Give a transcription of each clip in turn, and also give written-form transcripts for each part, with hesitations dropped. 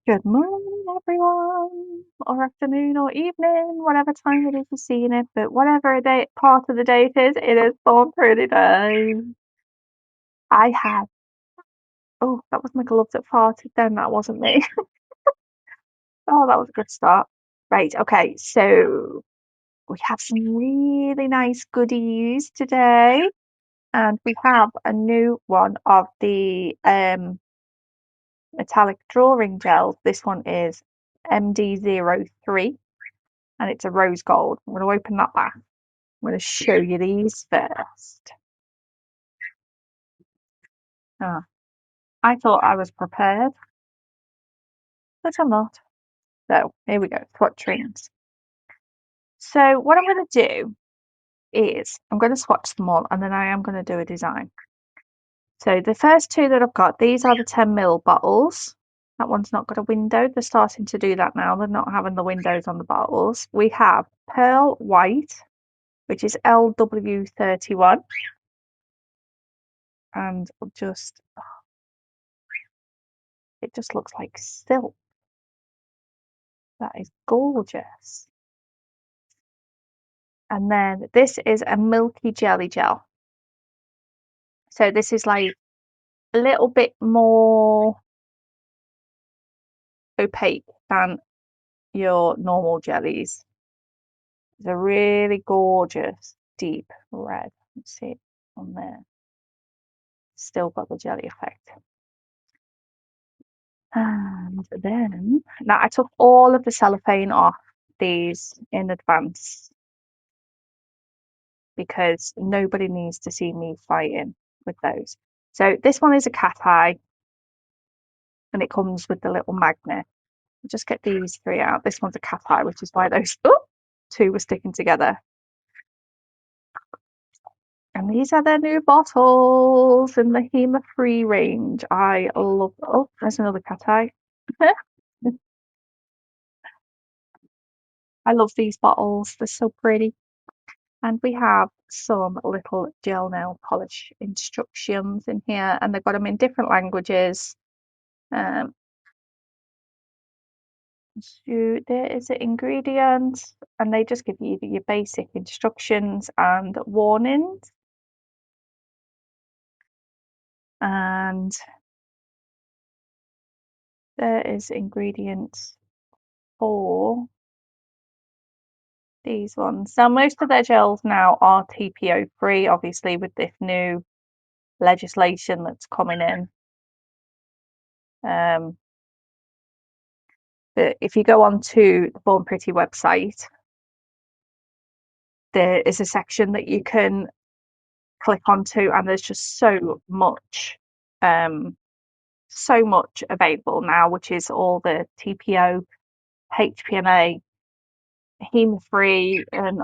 Good morning, everyone, or afternoon, or evening, whatever time it is you're seeing it. But whatever part of the day it is Born Pretty Day. I had, oh, that was my gloves that farted then, that wasn't me. Oh, that was a good start. Right, okay, so we have some really nice goodies today, and we have a new one of the metallic drawing gels. This one is MD03. And it's a rose gold. I'm going to open that back. I'm going to show you these first. Ah, I thought I was prepared, but I'm not. So here we go, swatchings. So what I'm going to do is I'm going to swatch them all and then I am going to do a design. So the first two that I've got, these are the 10 ml bottles. That one's not got a window. They're starting to do that now. They're not having the windows on the bottles. We have Pearl White, which is LW31. And it just looks like silk. That is gorgeous. And then this is a milky jelly gel. So this is like a little bit more opaque than your normal jellies. It's a really gorgeous deep red. Let's see it on there. Still got the jelly effect. And then, now I took all of the cellophane off these in advance because nobody needs to see me fighting with those. So this one is a cat eye and it comes with the little magnet. I'll just get these three out. This one's a cat eye, which is why those two were sticking together. And these are their new bottles in the HEMA-free range. I love. Oh, there's another cat eye. I love these bottles. They're so pretty. And we have some little gel nail polish instructions in here, and they've got them in different languages. Um, so there is the ingredients, and they just give you your basic instructions and warnings. And there is ingredients for these ones. Now, most of their gels now are TPO free, obviously, with this new legislation that's coming in. But if you go onto the Born Pretty website, there is a section that you can click onto, and there's just so much available now, which is all the TPO, HPNA, heme-free, and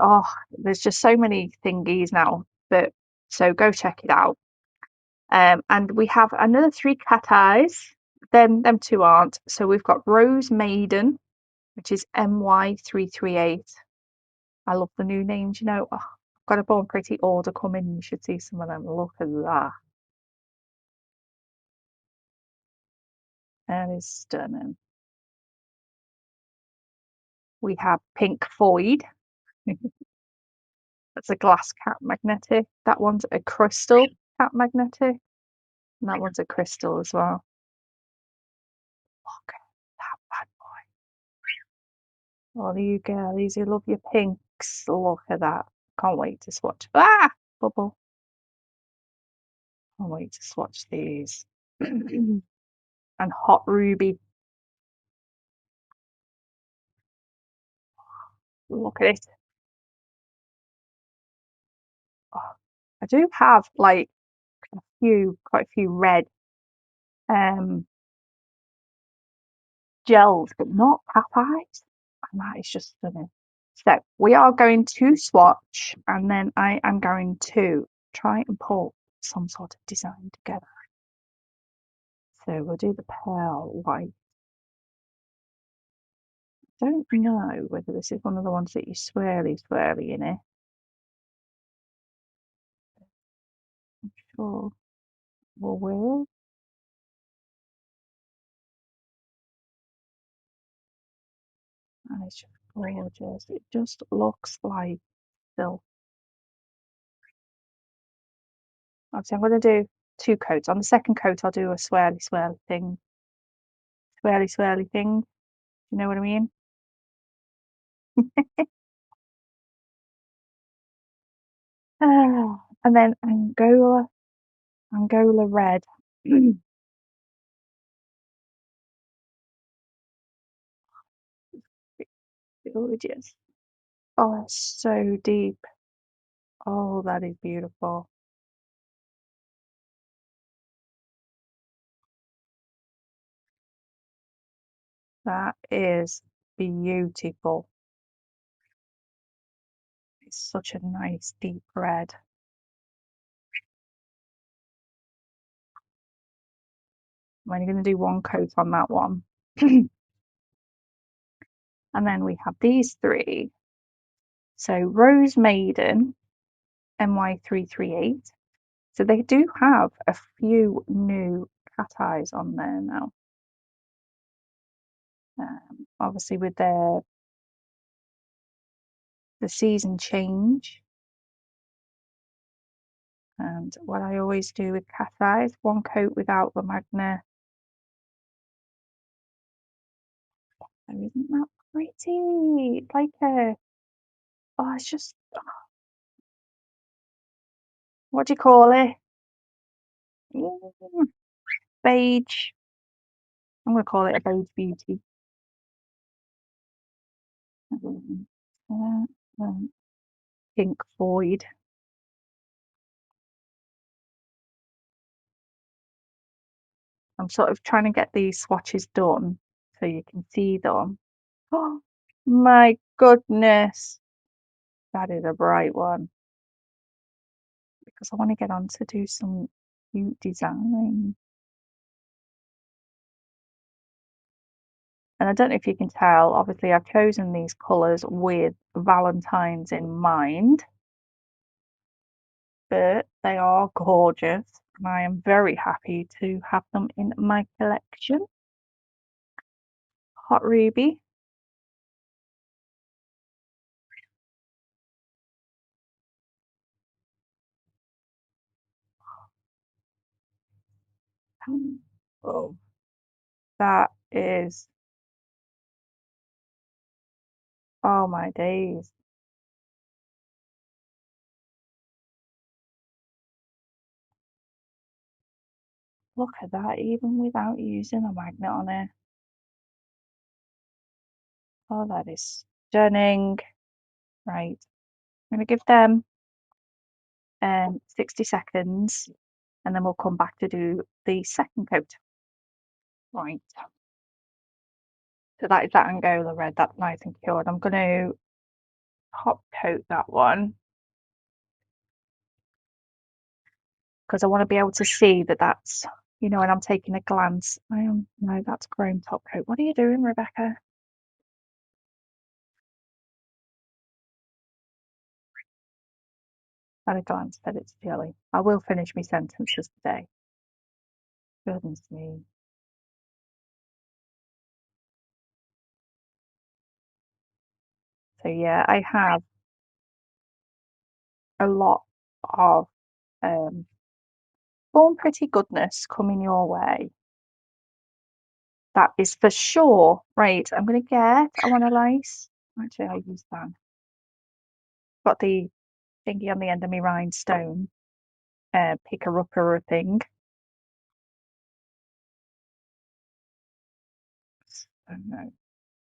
there's just so many thingies now. But so go check it out. And we have another three cat eyes. Them two aren't. So we've got Rose Maiden, which is MY338. I love the new names, I've got a Born Pretty order coming. You should see some of them. Look at that. That is stunning. We have Pink FOYD. That's a glass cat magnetic. That one's a crystal cat magnetic. And that one's a crystal as well. Look at that bad boy. Oh, you girlies who love your pinks. Look at that. Can't wait to swatch. Ah! Bubble. Can't wait to swatch these. And Hot Ruby. Look at it. Oh, I do have like quite a few red um gels, but not cat eyes. And that is just stunning. So we are going to swatch and then I am going to try and pull some sort of design together. So we'll do the pearl white. I don't know whether this is one of the ones that you swirly in it. I'm sure we will. And it's just gorgeous. It just looks like silk. Obviously, I'm going to do 2 coats. On the second coat, I'll do a swirly, swirly thing. Swirly, swirly thing. You know what I mean? And then Angola red. Gorgeous. Oh, it's so deep. Oh, that is beautiful. That is beautiful. It's such a nice deep red. I'm only going to do 1 coat on that one. And then we have these 3. So Rose Maiden, MY338. So they do have a few new cat eyes on there now. Obviously with the season change. And what I always do with cat eyes, 1 coat without the magnet. Oh, isn't that pretty? It's like oh, it's just, what do you call it? Beige. I'm going to call it a beige beauty. Pink FOYD. I'm sort of trying to get these swatches done so you can see them. Oh my goodness, that is a bright one. Because I want to get on to do some cute design. And I don't know if you can tell, obviously I've chosen these colours with Valentines in mind, but they are gorgeous and I am very happy to have them in my collection. Hot Ruby. Oh, that is, oh my days. Look at that, even without using a magnet on it. Oh, that is stunning. Right, I'm going to give them 60 seconds and then we'll come back to do the second coat. Right, so that is that Angola red, that's nice and cured. I'm going to top coat that one because I want to be able to see that that's, you know, when I'm taking a glance. No, that's chrome top coat. What are you doing, Rebecca? At a glance, that it's jelly. I will finish my sentences today. Goodness me. So yeah, I have a lot of Born Pretty goodness coming your way. That is for sure. Right, I'm going to get, I want a lace. Actually, I'll use that. Got the thingy on the end of my rhinestone. Picker-upper thing. So no.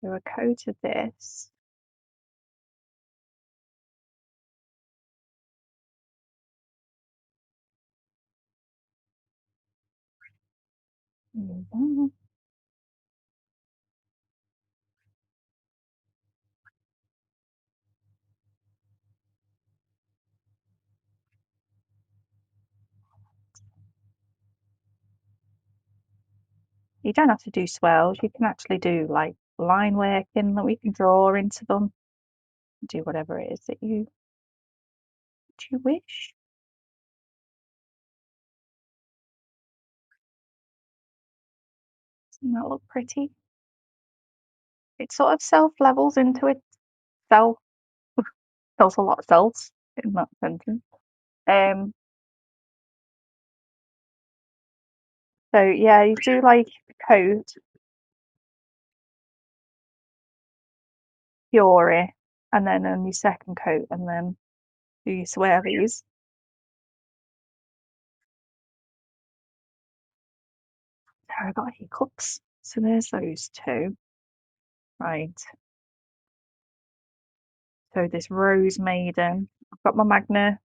Do a coat of this. You don't have to do swirls. You can actually do like line working that we can draw into them. Do whatever it is that you wish. Doesn't that look pretty? it sort of self-levels into itself. There's a lot of selves in that sentence. Um, so yeah, you do like coat, Fury, and then on your second coat, and then do your swirlies. There, I got hiccups. So there's those two. Right. So this Rose Maiden. I've got my Magna.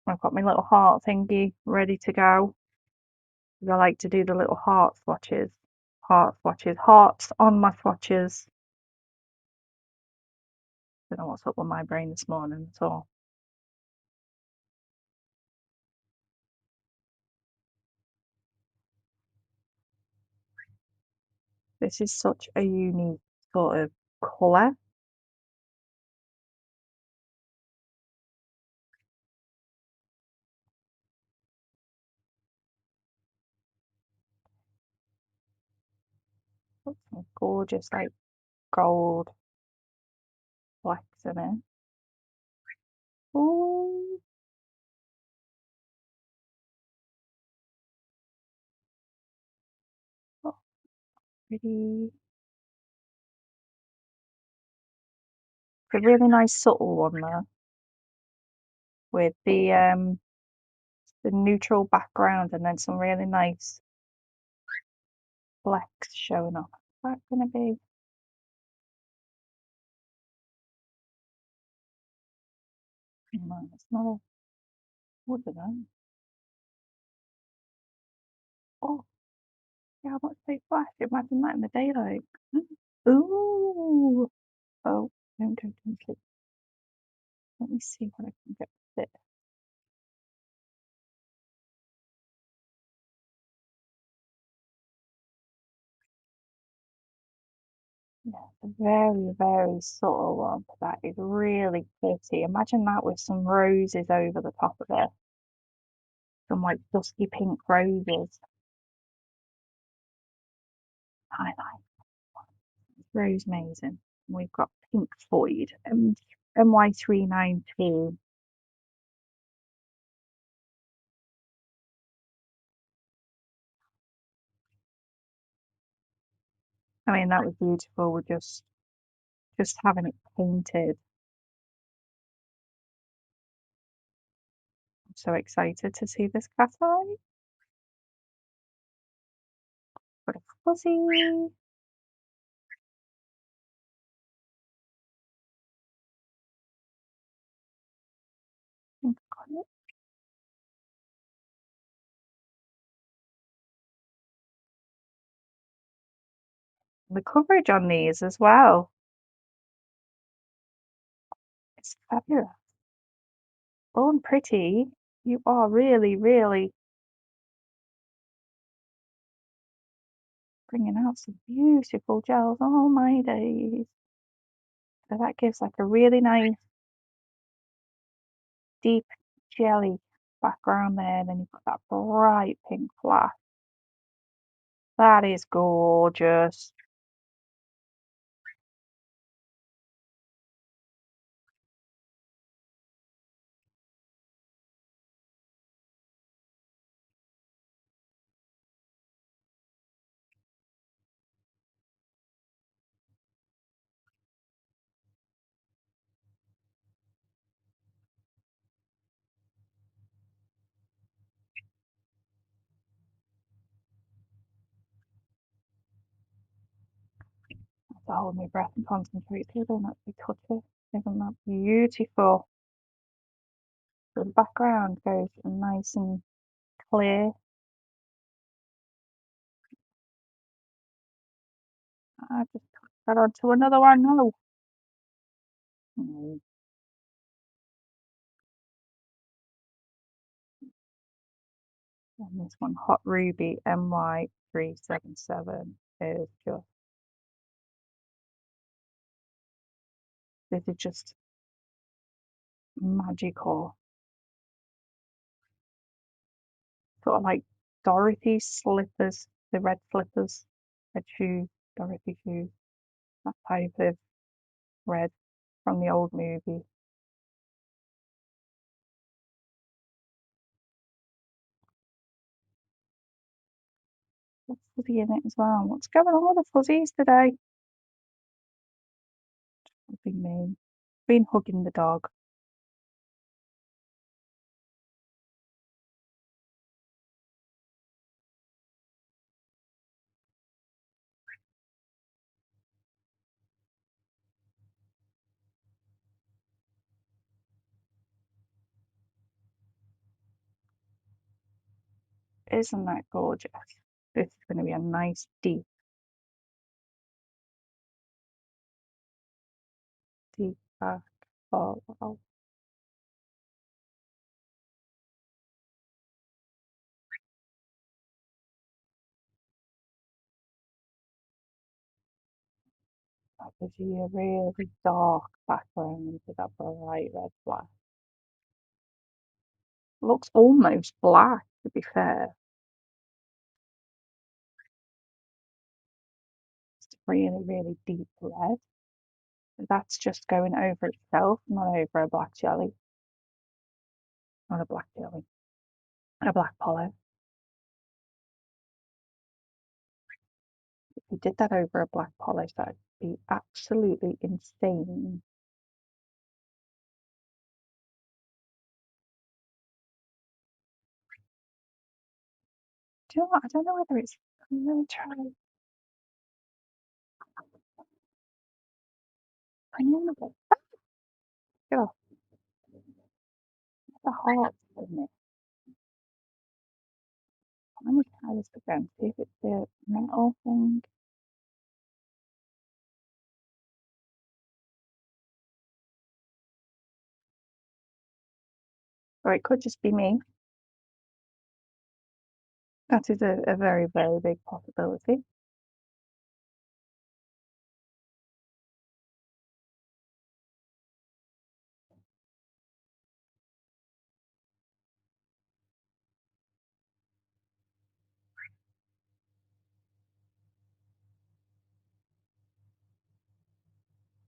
I've got my little heart thingy ready to go. 'Cause I like to do the little heart swatches. Heart swatches. Hearts on my swatches. Don't know what's up with my brain this morning at all. This is such a unique sort of colour. Got some gorgeous like gold flecks in it. Ooh, oh, pretty. A really nice subtle one there with the neutral background and then some really nice flecks showing up. What's that gonna be? No, it's not a what is that? Oh, yeah, what's so flash? Imagine that in the daylight. Ooh. Oh, don't go too sleep. Let me see what I can get with it. Yeah, a very, very subtle one. But that is really pretty. Imagine that with some roses over the top of it. Some like dusky pink roses. Highlight. Rose Mason. We've got Pink FOYD. MY392. I mean, that was beautiful. We're just having it painted. I'm so excited to see this cat eye. Got a fuzzy. Think I've got it. The coverage on these as well. It's fabulous. Born Pretty, you are really, really bringing out some beautiful gels. Oh my days. So that gives like a really nice deep jelly background there. And then you've got that bright pink flash. That is gorgeous. I have to hold my breath and concentrate so I don't actually touch it. Isn't that beautiful? So the background goes nice and clear. I just got onto another one. No. Mm. And this one, Hot Ruby MY377, is just, this is just magical. Sort of like Dorothy slippers, the red slippers, red shoes, Dorothy shoes. that type of red from the old movie. What's fuzzy in it as well? What's going on with the fuzzies today? Been me. Been hugging the dog. Isn't that gorgeous? This is going to be a nice deep back fall. That gives you a really dark background with that bright red flash. Looks almost black, to be fair. It's really, really deep red. That's just going over itself, not over a black jelly. Not a black jelly. A black poly. If you did that over a black polish, that'd be absolutely insane. Do you know what? I don't know whether it's. I'm going to try. Bring in a bit. Get off the heart in it. Let me try this again. See if it's the metal thing. Or it could just be me. That is a very, very big possibility.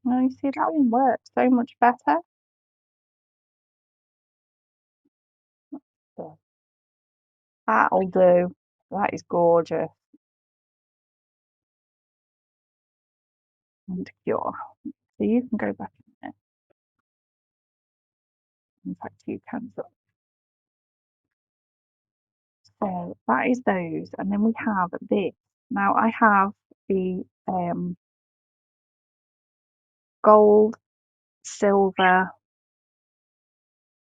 Now you see that one works so much better. So that'll do. That is gorgeous. And pure. So you can go back in there. In fact, you can. So that is those. And then we have this. Now I have the gold, silver,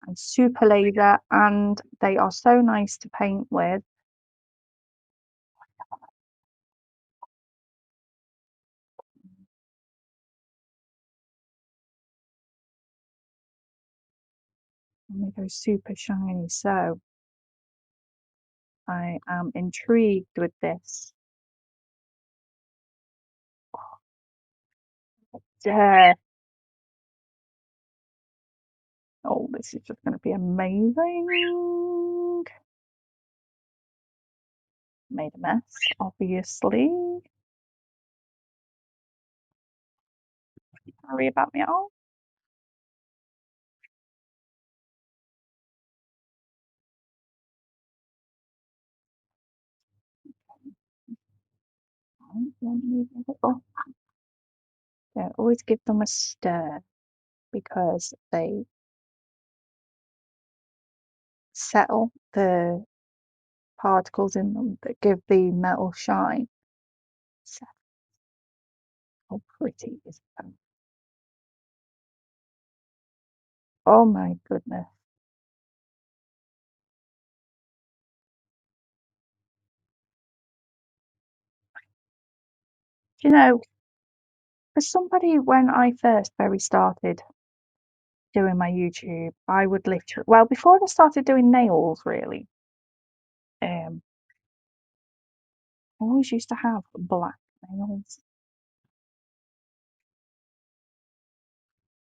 and super laser, and they are so nice to paint with. And they go super shiny. So I am intrigued with this. Yeah. Oh, this is just going to be amazing. Made a mess, obviously. Sorry about me all. Yeah, always give them a stir because they settle the particles in them that give the metal shine. So, how pretty is that? Oh my goodness. Do you know, for somebody when I first very started doing my YouTube, I would literally, well, before I started doing nails, really, I always used to have black nails.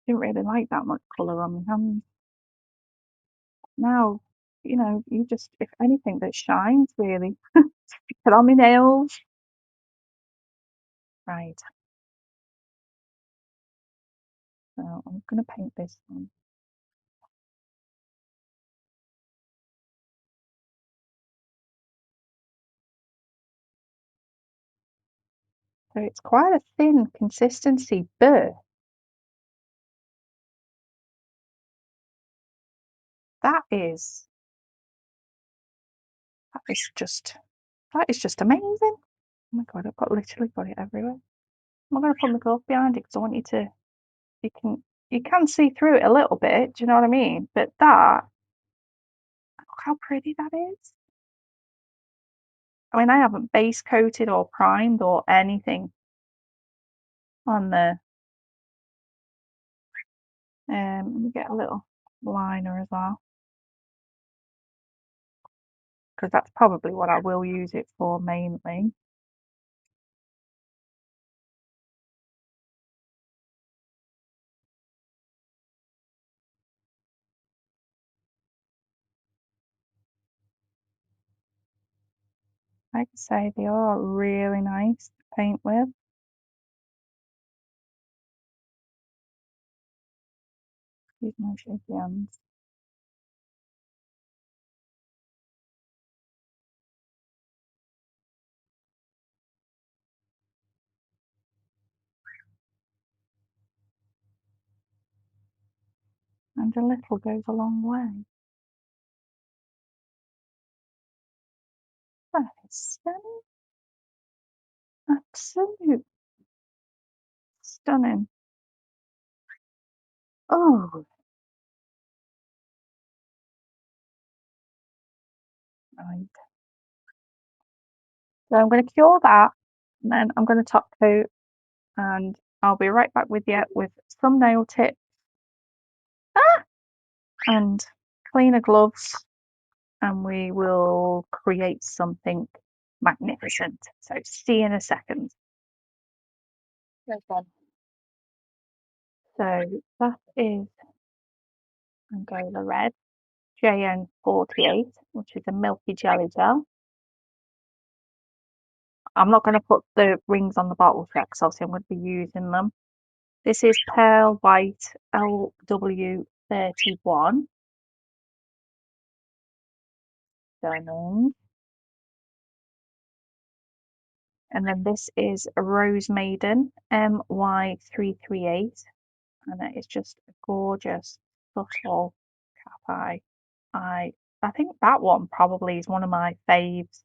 Didn't really like that much colour on my hands. Now, you just, if anything that shines, really, put on my nails. Right. So I'm going to paint this one. So it's quite a thin consistency, but that is just amazing. Oh my god, I've literally got it everywhere. I'm going to put my glove behind it because I want you can see through it a little bit, do you know what I mean? But look how pretty that is. I mean, I haven't base coated or primed or anything on the, let me get a little liner as well, because that's probably what I will use it for mainly. Like I say, they are really nice to paint with. Excuse my shaky hands. And a little goes a long way. That is stunning. Absolute stunning. Oh, right. So I'm going to cure that, and then I'm going to top coat, and I'll be right back with you with some nail tips and cleaner gloves, and we will create something magnificent. So see you in a second. Yes, then. So that is Angola Red JN48, which is a milky jelly gel. I'm not going to put the rings on the bottles yet because obviously I'm going to be using them. This is Pearl White LW31. Stunning. And then this is a Rose Maiden MY338. And it is just a gorgeous, subtle cap eye. I think that one probably is one of my faves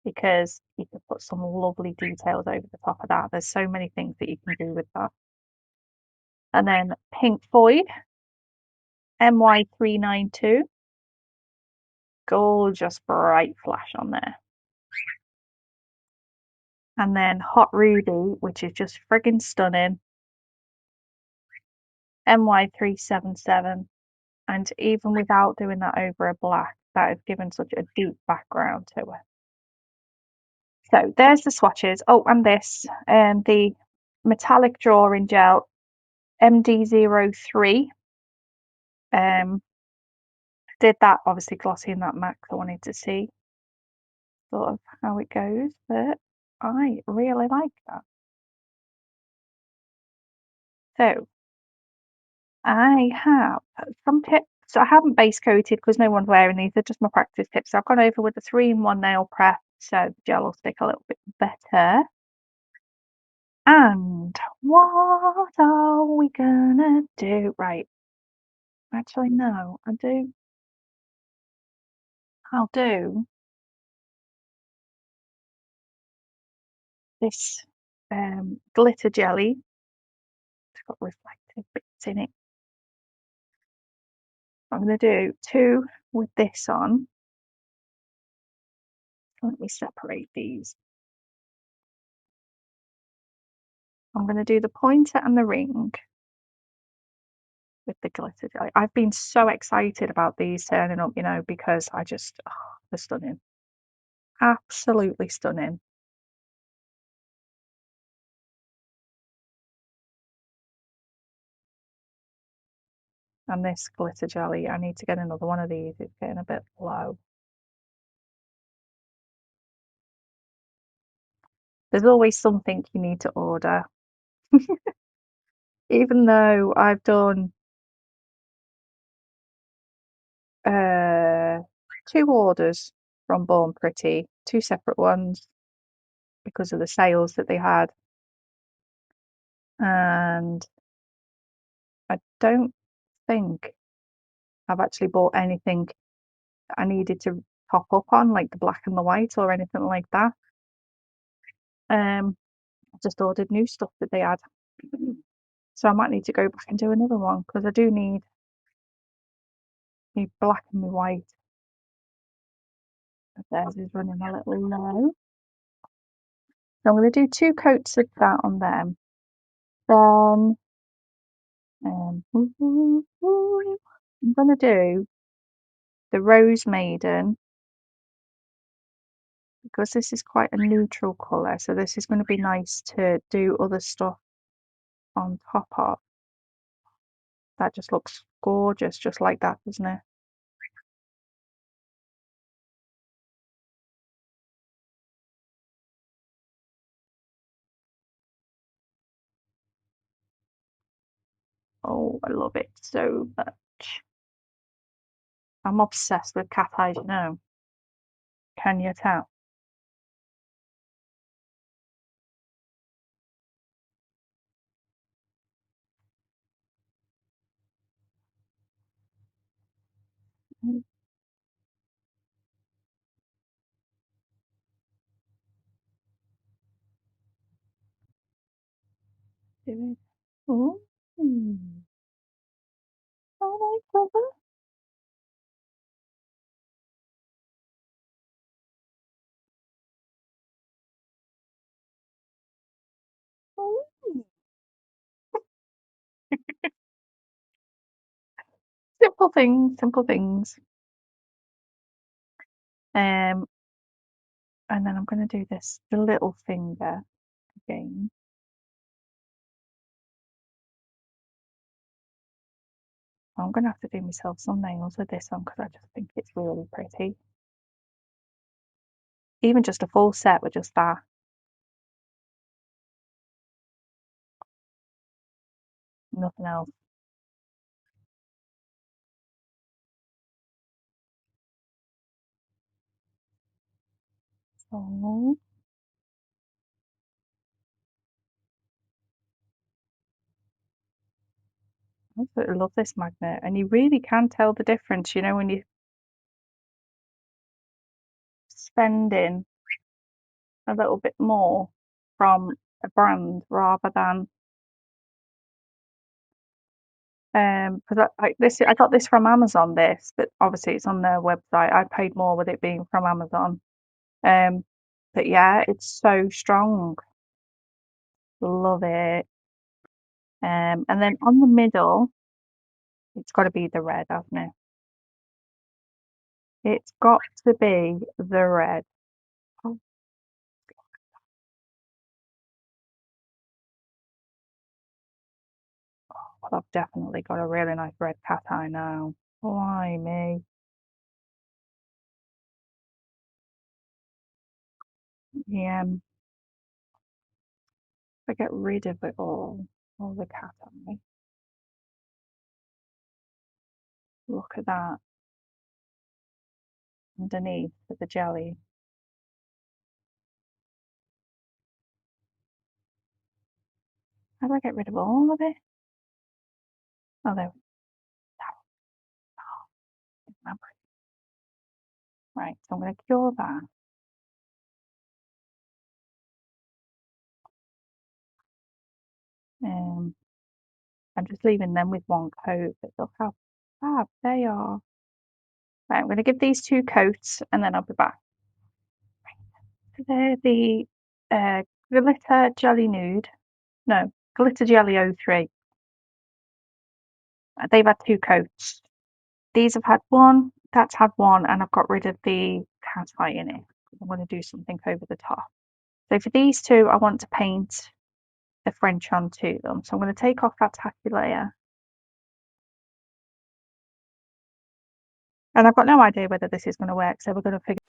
because you can put some lovely details over the top of that. There's so many things that you can do with that. And then Pink FOYD MY392. Gorgeous bright flash on there. And then Hot Ruby, which is just friggin' stunning. MY377. And even without doing that over a black, that has given such a deep background to it. So there's the swatches. Oh, and this, the metallic drawing gel MD03. Did that obviously glossy in that MAC. I wanted to see sort of how it goes, but I really like that. So I have some tips. So I haven't base coated because no one's wearing these. They're just my practice tips. So I've gone over with the 3-in-1 nail prep, so the gel will stick a little bit better. And what are we gonna do? Right. Actually, no, I'll do this glitter jelly. It's got reflective bits in it. I'm going to do 2 with this on. Let me separate these. I'm going to do the pointer and the ring with the glitter jelly. I've been so excited about these turning up, because they're stunning. Absolutely stunning. And this glitter jelly, I need to get another one of these. It's getting a bit low. There's always something you need to order. even though I've done 2 orders from Born Pretty, 2 separate ones because of the sales that they had, and I don't think I've actually bought anything that I needed to top up on, like the black and the white or anything like that. I just ordered new stuff that they had. So I might need to go back and do another one because I do need me black and me white. Theirs is running a little low. So I'm going to do 2 coats of that on them. Then I'm going to do the Rose Maiden because this is quite a neutral colour. So this is going to be nice to do other stuff on top of. That just looks gorgeous, just like that, doesn't it? Oh, I love it so much. I'm obsessed with cat eyes, you know. Can you tell? Do it. Oh, oh, clever. Oh. Simple things, simple things. And then I'm going to do this, the little finger again. I'm going to have to do myself some nails with this one because I just think it's really pretty. Even just a full set with just that. Nothing else. So, I absolutely love this magnet. And you really can tell the difference, you know, when you're spending a little bit more from a brand rather than because I got this from Amazon but obviously it's on their website. I paid more with it being from Amazon. Um, but yeah, it's so strong. Love it. And then on the middle, it's got to be the red, hasn't it? It's got to be the red. Oh, well, I've definitely got a really nice red cat eye now. Why me? Yeah, I get rid of it all the cat eye. Look at that underneath with the jelly. How do I get rid of all of it? Oh, there. Right, so I'm going to cure that. Um, I'm just leaving them with one coat, but look how fab they are. Right, I'm going to give these 2 coats and then I'll be back. So they're the Glitter Jelly Nude. No, Glitter Jelly 03. They've had 2 coats. These have had one, that's had one, and I've got rid of the cat eye in it. I'm going to do something over the top. So for these 2, I want to paint the French onto them. So I'm going to take off that tacky layer. And I've got no idea whether this is going to work, so we're going to figure.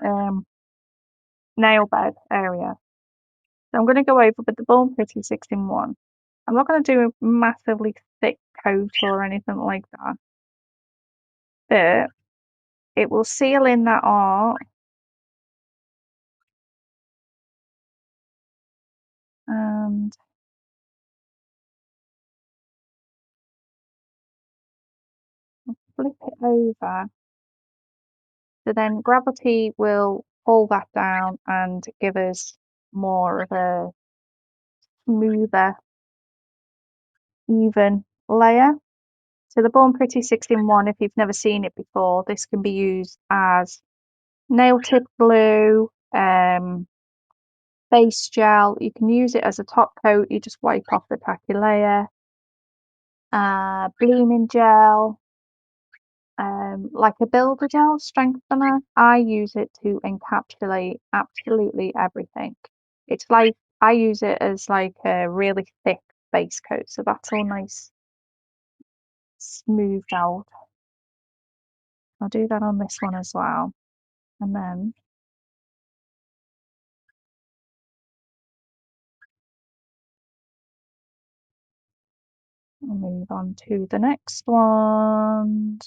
nail bed area. So I'm going to go over with the Born Pretty 6-in-1. I'm not going to do a massively thick coat or anything like that, but it will seal in that art and flip it over. So then gravity will pull that down and give us more of a smoother, even layer. So the Born Pretty 6-in-1, if you've never seen it before, this can be used as nail tip glue, base gel. You can use it as a top coat. You just wipe off the tacky layer. Blooming gel, like a builder gel strengthener. I use it to encapsulate absolutely everything. It's like I use it as like a really thick base coat, so that's all nice smoothed out. I'll do that on this one as well, and then I'll move on to the next one.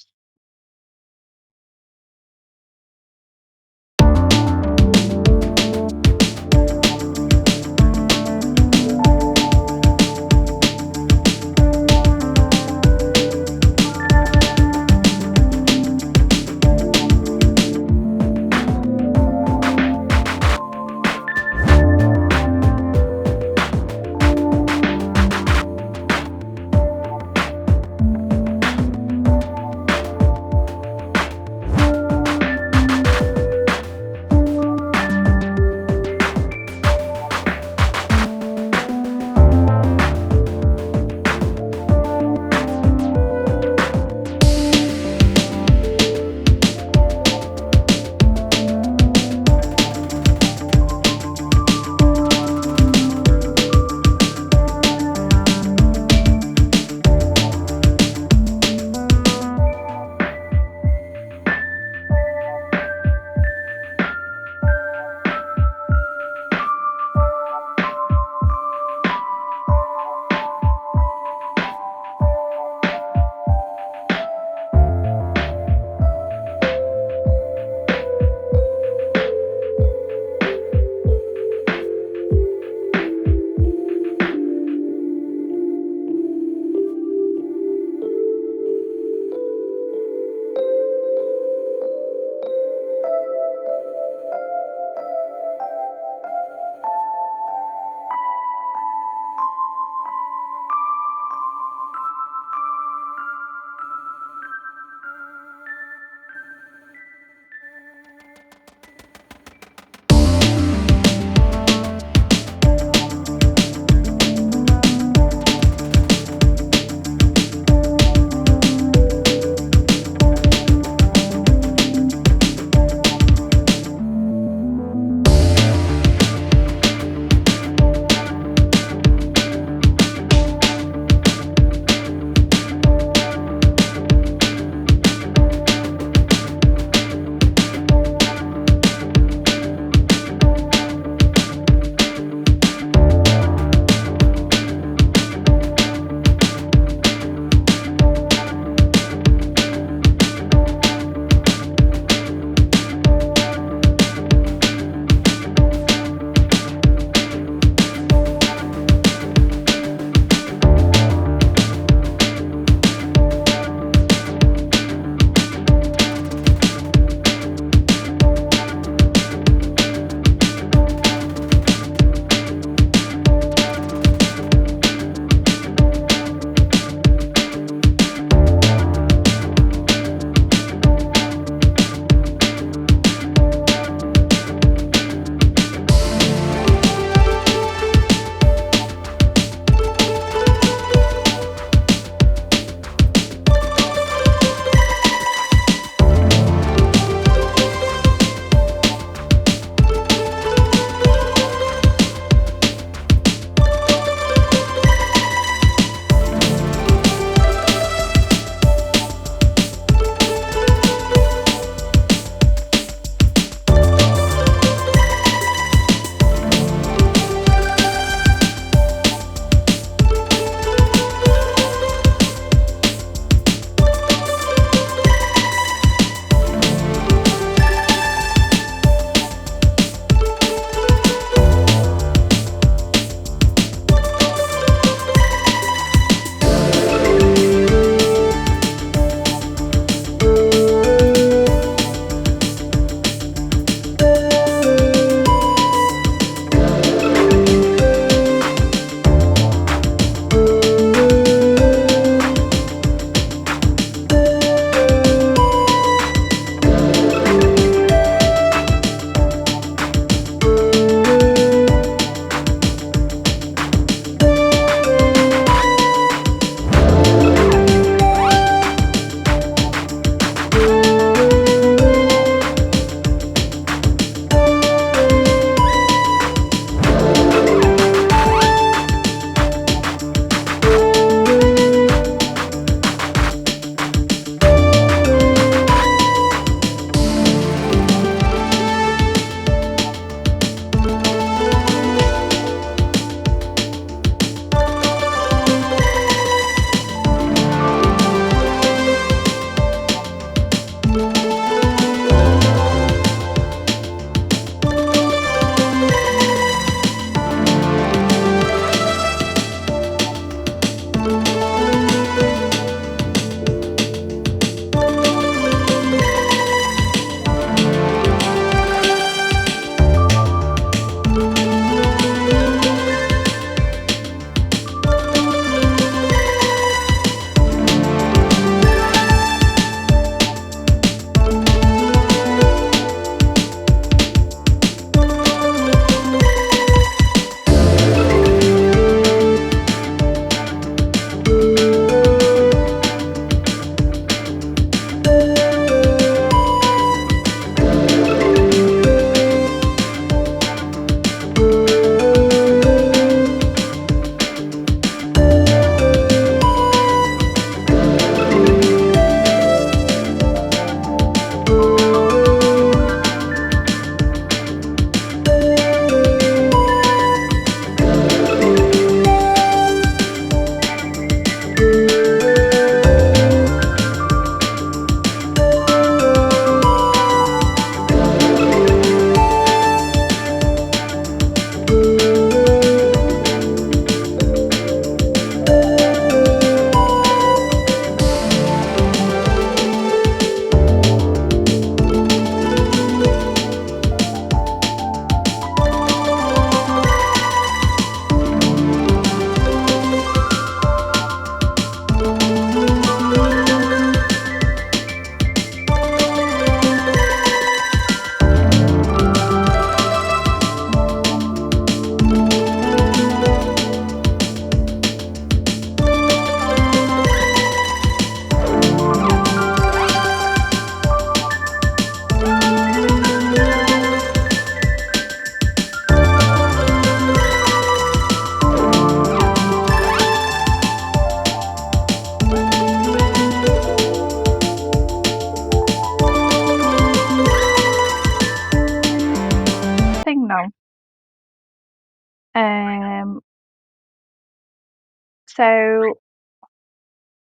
So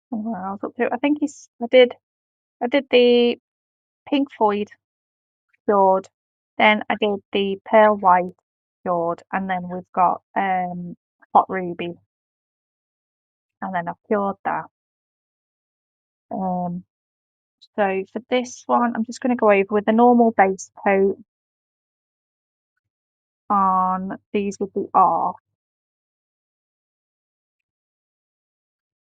where else up to? I think I did the pink FOYD fjord, then I did the pearl white fjord, and then we've got hot ruby, and then I've cured that. Um, so for this one, I'm just going to go over with the normal base coat on these with the R.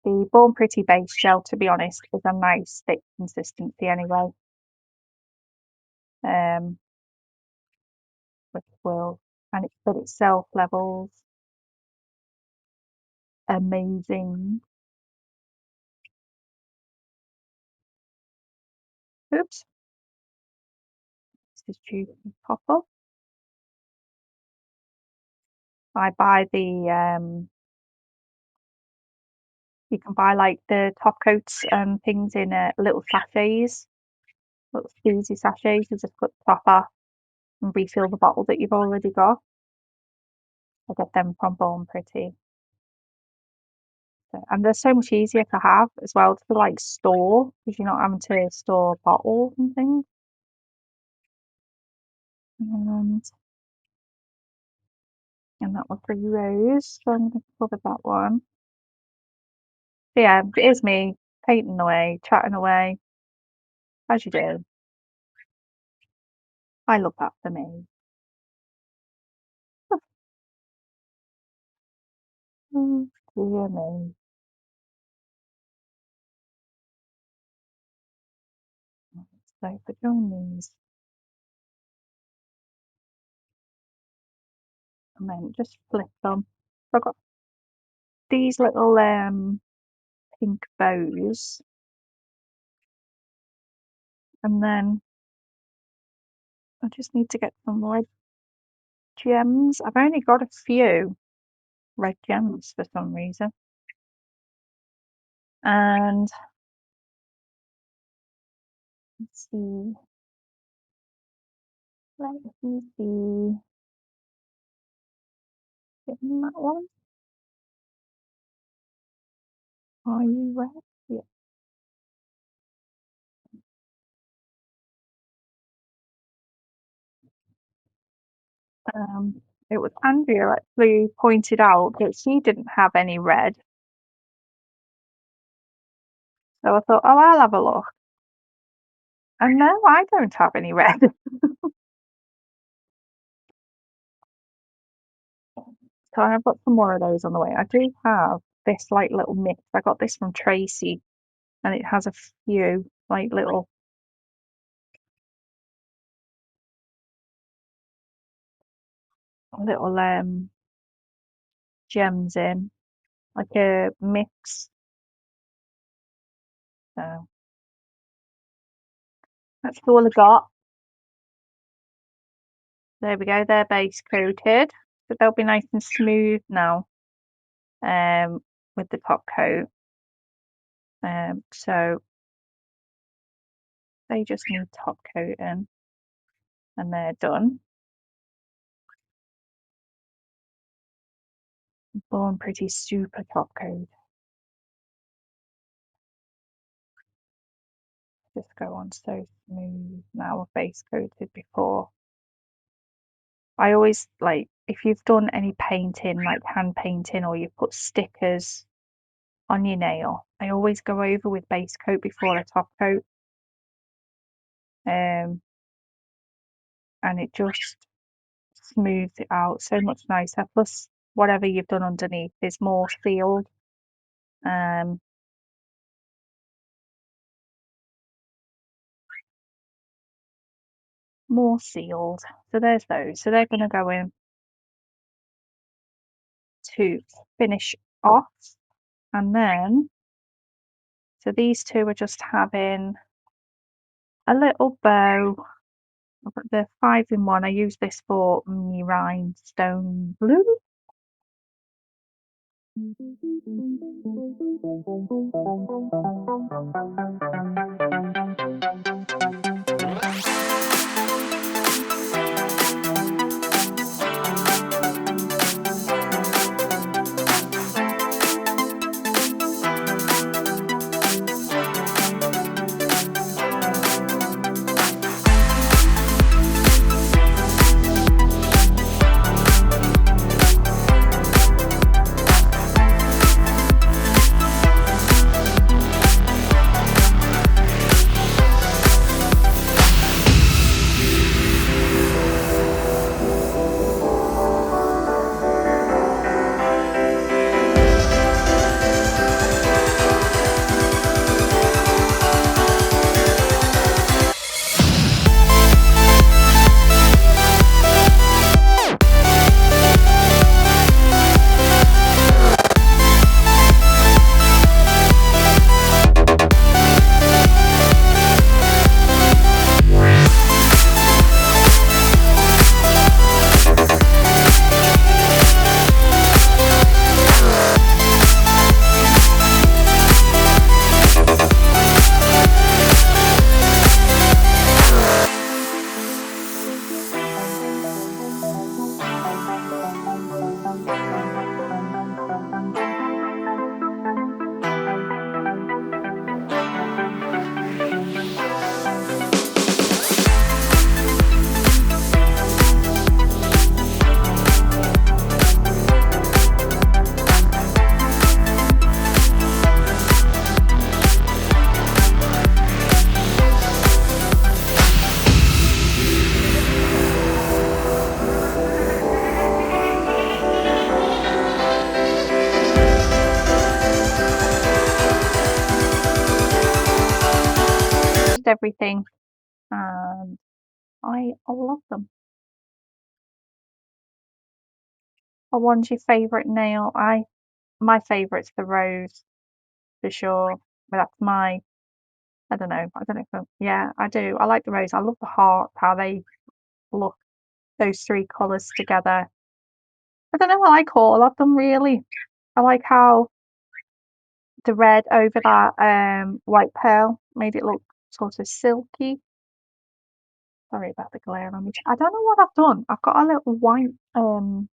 The Born Pretty base gel, to be honest, is a nice thick consistency anyway. Which will, and it's put itself levels amazing. Oops, this is due to pop up. I buy the you can buy like the top coats and things in little sachets, little squeezy sachets. You just put the top off and refill the bottle that you've already got. I get them from Born Pretty. So, and they're so much easier to have as well to like store because you're not having to store bottles and things. And that was for Rose, so I'm going to cover that one. But yeah, it is me painting away, chatting away, as you do. I love that for me. Oh, dear me. So for doing these, and then just flip them. So I've got these little pink bows, and then I just need to get some red gems. I've only got a few red gems for some reason. And let's see. Let me see. Getting that one. Are you ready? Yeah. It was Andrea actually pointed out that she didn't have any red. So I thought, oh, I'll have a look. And no, I don't have any red. So I've got some more of those on the way. I do have this like little mix. I got this from Tracy and it has a few like little gems in, like a mix. So that's all I got. There we go, they're base coated. So they'll be nice and smooth now with the top coat. So they just need top coating and they're done. Born Pretty super top coat. Just go on so smooth now. I've base coated before. I always like if you've done any painting, like hand painting, or you put stickers on your nail, I always go over with base coat before a top coat. And it just smooths it out so much nicer. Plus, whatever you've done underneath is more sealed. More sealed. So there's those. So they're going to go in to finish off. And then, so these two are just having a little bow. I've got the 5-in-1. I use this for my rhinestone blue. and I love them. What one's your favourite nail? My favourite's the rose for sure. But that's my I don't know. I don't know if yeah, I do. I like the rose. I love the heart, how they look, those three colours together. I don't know, I like all of them really. I like how the red over that white pearl made it look sort of silky. Sorry about the glare on me. I don't know what I've done. I've got a little white oh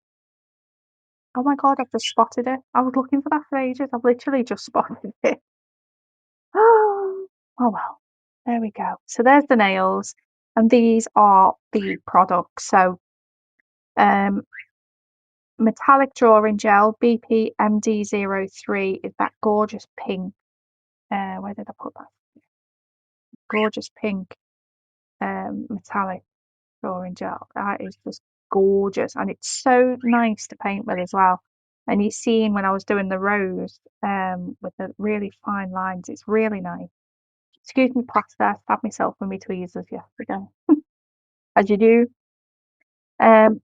my god, I've just spotted it. I was looking for that for ages. I've literally just spotted it. Oh well. There we go. So there's the nails and these are the products. So um metallic drawing gel BP MD03 is that gorgeous pink. Where did I put that? Gorgeous pink metallic drawing gel. That is just gorgeous, and it's so nice to paint with as well. And you seen when I was doing the rose with the really fine lines, it's really nice. Excuse me, plaster. I stabbed myself with my tweezers yesterday, as you do. Um,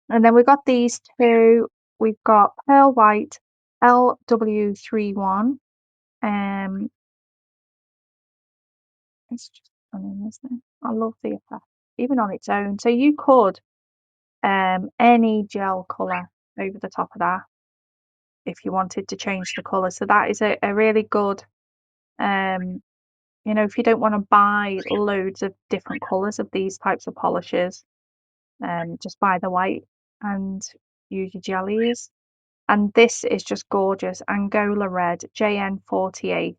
and then we've got these two. We've got pearl white LW31. Um, it's just stunning, isn't it? I love the effect, even on its own. So you could any gel colour over the top of that if you wanted to change the colour. So that is a really good, um, if you don't want to buy loads of different colours of these types of polishes, just buy the white and use your jellies. And this is just gorgeous. Angola Red, JN48.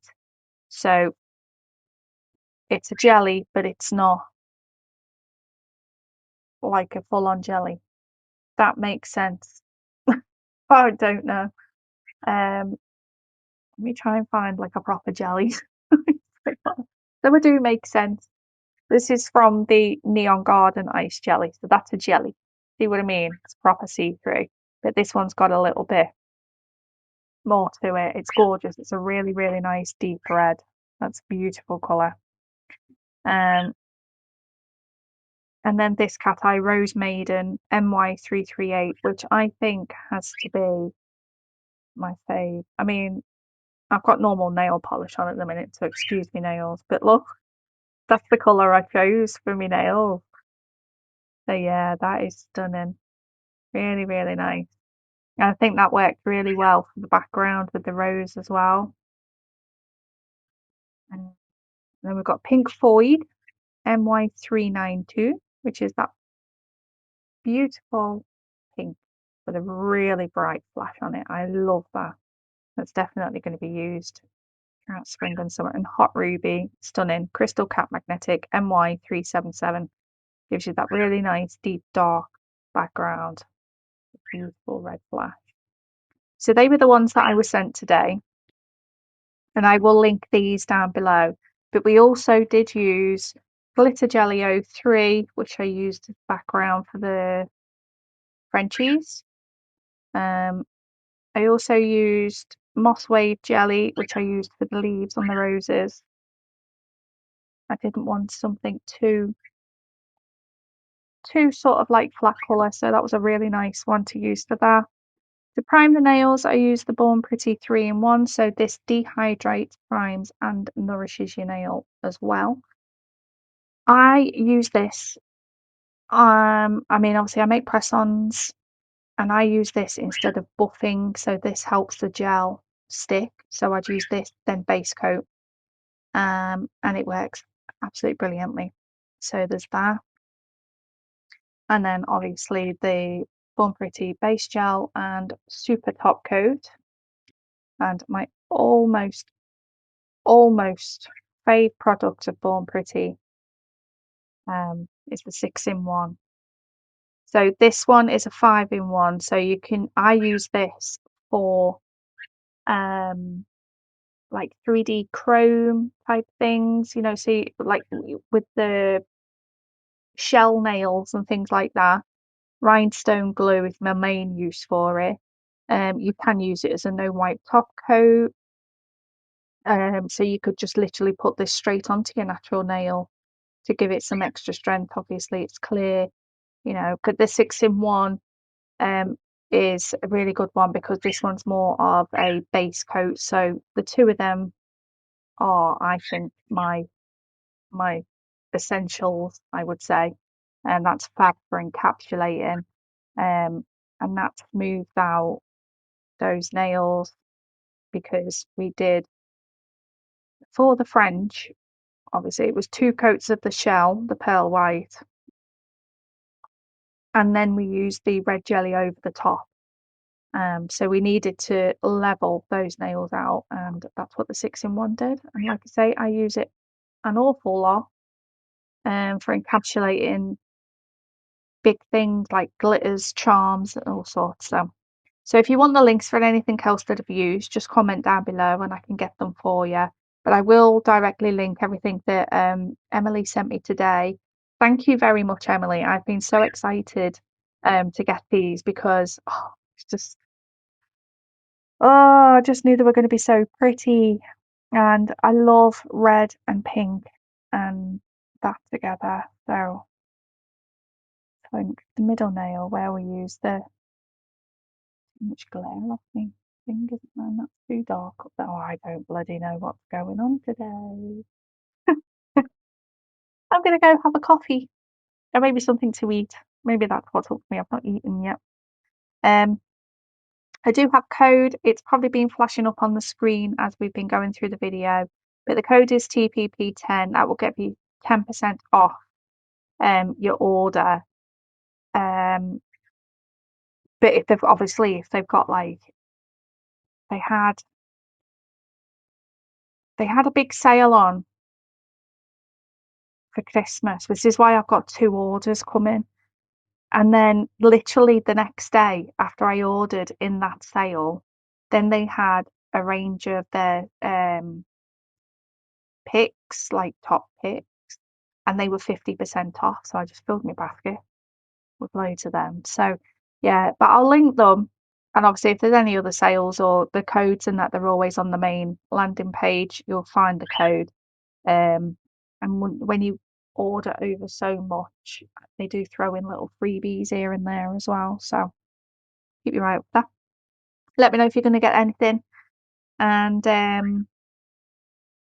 So it's a jelly, but it's not like a full-on jelly. That makes sense. I don't know. Let me try and find like a proper jelly. So it do make sense. This is from the Neon Garden Ice Jelly, so that's a jelly. See what I mean? It's proper see-through. But this one's got a little bit more to it. It's gorgeous. It's a really, really nice deep red. That's a beautiful colour. Um, and then this cat eye Rose Maiden MY338, which I think has to be my fave. I mean, I've got normal nail polish on at the minute, so excuse me nails. But look, that's the colour I chose for my nails. So yeah, that is stunning. Really, really nice. And I think that worked really well for the background with the rose as well. And then we've got Pink FOYD MY392, which is that beautiful pink with a really bright flash on it. I love that. That's definitely going to be used throughout spring and summer. And Hot Ruby, stunning. Crystal Cat Magnetic MY377 gives you that really nice deep dark background. Beautiful red flash. So they were the ones that I was sent today, and I will link these down below. But we also did use Glitter Jelly 03, which I used as background for the Frenchies. I also used Moss Wave Jelly, which I used for the leaves on the roses. I didn't want something too sort of like flat colour, so that was a really nice one to use for that. To prime the nails, I use the Born Pretty 3-in-1, so this dehydrates, primes, and nourishes your nail as well. I use this. I mean, obviously, I make press-ons, and I use this instead of buffing, so this helps the gel stick. So I'd use this, then base coat, and it works absolutely brilliantly. So there's that, and then obviously the Born Pretty base gel and super top coat, and my almost fave product of Born Pretty is the 6-in-1. So this one is a 5-in-1. So I use this for like 3D chrome type things, see like with the shell nails and things like that. Rhinestone glue is my main use for it. You can use it as a no wipe top coat. So you could just literally put this straight onto your natural nail to give it some extra strength. Obviously it's clear, you know, but the 6-in-1 is a really good one because this one's more of a base coat. So the two of them are, I think, my essentials, I would say, and that's fab for encapsulating, and that smoothed out those nails because we did for the French. Obviously, it was 2 coats of the shell, the pearl white, and then we used the red jelly over the top. So we needed to level those nails out, and that's what the 6-in-1 did. And like I say, I use it an awful lot for encapsulating big things like glitters, charms, and all sorts. So if you want the links for anything else that I've used, just comment down below and I can get them for you. But I will directly link everything that Emily sent me today. Thank you very much, Emily. I've been so excited to get these because it's just I just knew they were going to be so pretty. And I love red and pink and that together. So I think the middle nail where we use the too much glare off me fingers, man, that's too dark up there. Oh, I don't bloody know what's going on today. I'm gonna go have a coffee or maybe something to eat. Maybe that's what's up for me. I've not eaten yet. Um, I do have code. It's probably been flashing up on the screen as we've been going through the video, but the code is TPP10. That will get you 10% off your order. But if they've got like they had a big sale on for Christmas, which is why I've got 2 orders coming. And then literally the next day after I ordered in that sale, then they had a range of their picks, like top picks, and they were 50% off. So I just filled my basket with loads of them. So yeah, but I'll link them. And obviously if there's any other sales or the codes and that, they're always on the main landing page. You'll find the code. And when you order over so much, they do throw in little freebies here and there as well. So keep your eye out for that. Let me know if you're going to get anything. And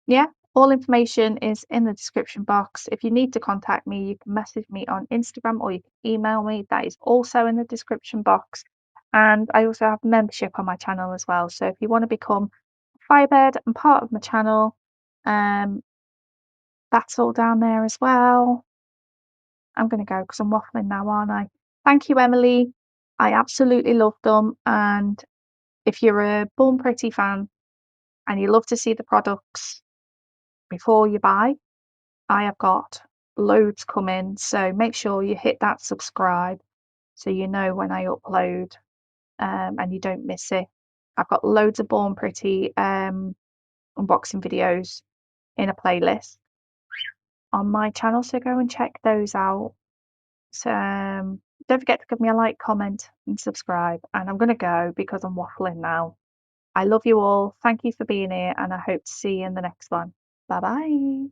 yeah, all information is in the description box. If you need to contact me, you can message me on Instagram or you can email me. That is also in the description box. And I also have membership on my channel as well. So if you want to become a Firebird and part of my channel, that's all down there as well. I'm going to go because I'm waffling now, aren't I? Thank you, Emily. I absolutely love them. And if you're a Born Pretty fan and you love to see the products before you buy, I have got loads coming. So make sure you hit that subscribe so you know when I upload and you don't miss it. I've got loads of Born Pretty unboxing videos in a playlist on my channel. So go and check those out. So don't forget to give me a like, comment, and subscribe. And I'm going to go because I'm waffling now. I love you all. Thank you for being here, and I hope to see you in the next one. Bye bye.